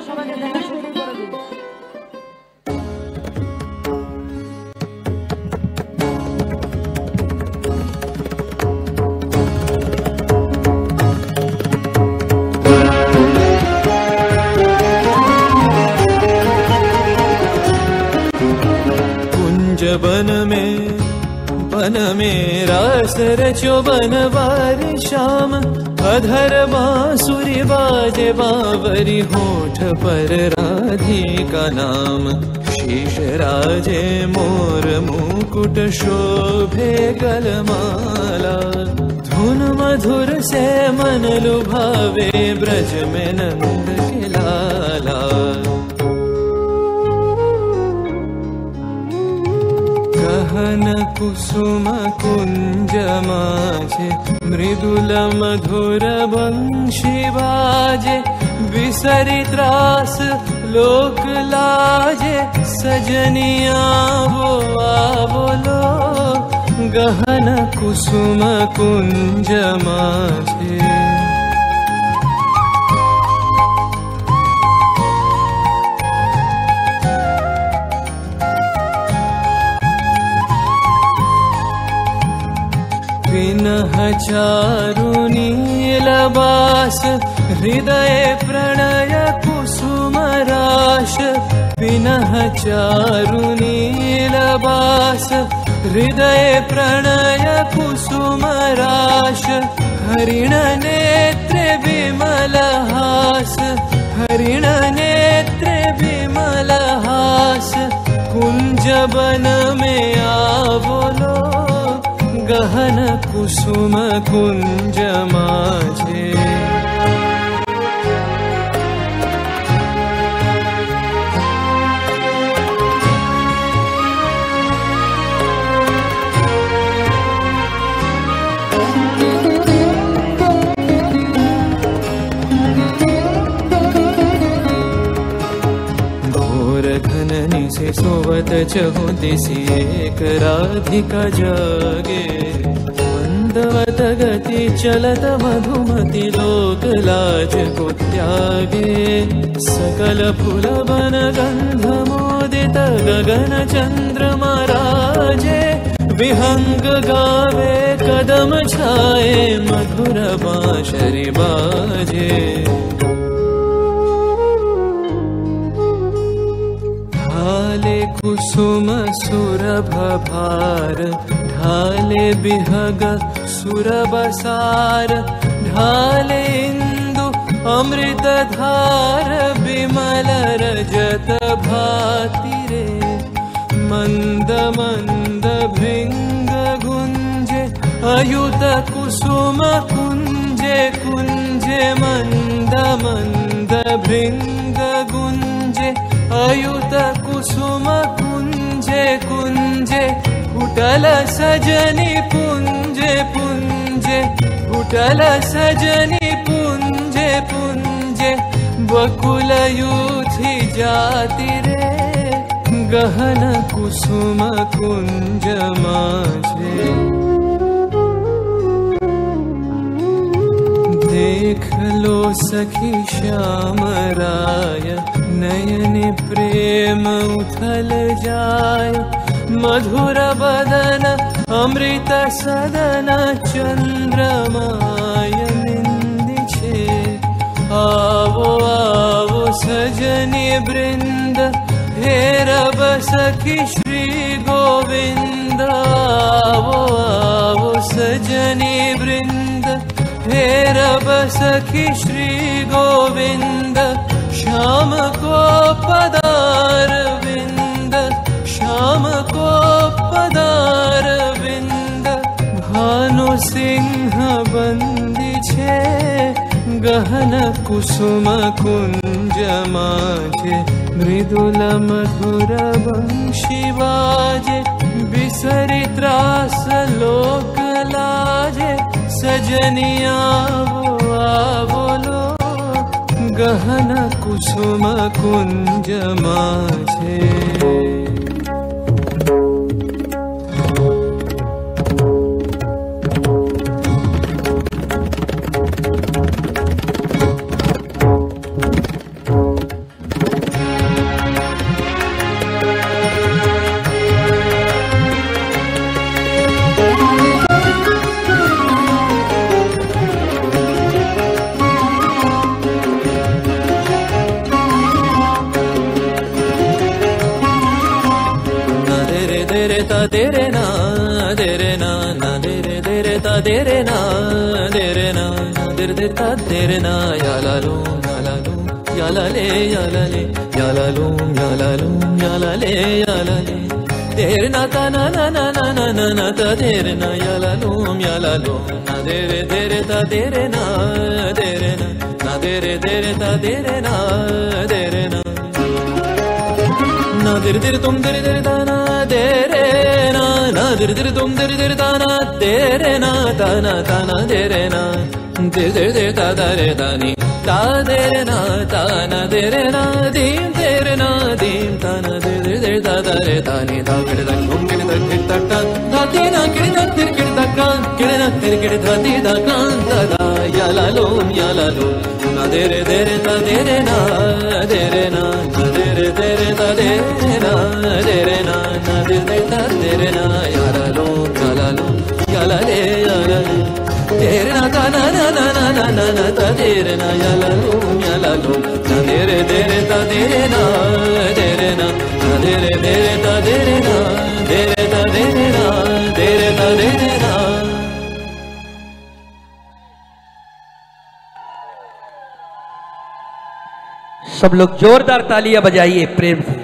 সবাইকে দেখা শুরু করে দিই। बन में रास रचो बनवारी श्याम अधर बांसुरी बाजे बावरी होठ पर राधिका नाम शीश राजे मोर मुकुट शोभे गलमाला धुन मधुर से मन लुभावे ब्रज में नंद के लाला गहन कुसुम कुंज माझे मृदुल मधुर बंशी बाजे बिसरी त्रास लोक लाजे सजनिया वो बोलो गहन कुसुम कुंज माझे विनह चारु नीलबास हृदय प्रणय कुसुम राश विनह चारु नीलबास हृदय प्रणय कुसुम राश हरिण नेत्र विमल हास हरिण नेत्र विमल हास कुंज बन में आवलो गहन कुसुम कुंज माझे घोर घननी से सोवत चहु दिसी एक राधिका जागे मंदवत गति चलत मधुमति लोक लाज को त्यागे सकल फूल बन गंध मोदित गगन चंद्रमा राजे विहंग गावे कदम छाए मधुर बांसुरी बाजे ढाले कुसुम सुरभ भार ढाले बिहग सुरबसार ढाले इंदु अमृत धार विमल रजत भाति रे मंद मंद भृंग गुंजे अयुत कुसुम कुंजे कुंजे मंद मंद भृंग गुंजे अयुत कुसुम कुंजे कुंजे फुटल सजनी पुंजे पुंजे फुटल सजनी पुंजे पुंजे बकुल यूथी जाति रे गहन कुसुम कुंज माझे देख लो सखी श्याम राय नयन प्रेम उथल जाय मधुर बदन अमृत सदन चंद्रमाय निंदी छे आवो आवो सजनी वृंद हेरब सखी श्री गोविंद आवो आवो सजनी वृंद हेरब सखी श्री गोविंद श्याम को पदार विंद श्याम को पदार विंद भानु सिंह बंदी छे गहन कुसुम कुंज माझे मृदुल मधुर बंशी बाजे बिसरी त्रास लोक लाजे सजनिया वो बोलो गहन कुसुम कुंज माझे re ta de re na dir dir ta de re na ya la lo ya la le ya la le ya la lo ya la lo ya la le ya la le de re na ta na na na na na na na ta de re na ya la lo na de re ta de re na de re na de re ta de re na na dir dir tum dir dir da na de re na dir dir tum dir dir da na de re na ta na de re na dir dir dir ta da re da ni ta de re na ta na de re na dim de re na dim ta na dir dir dir ta da re ta ni ta kid da kum kid da kid ta ta da ti na kid da tir kid da kan kid na tir kid da ti da kan ta da ya la lo na de re ta de re na de re na de re ta de re na de re na de re ta de re na ya la lo ya la le de re na ta na na na na na na ta de re na ya la lo na de re ta de re na de re na de re ta de re na de re ta de re na de re ta de re na। सब लोग जोरदार तालियां बजाइए प्रेम से।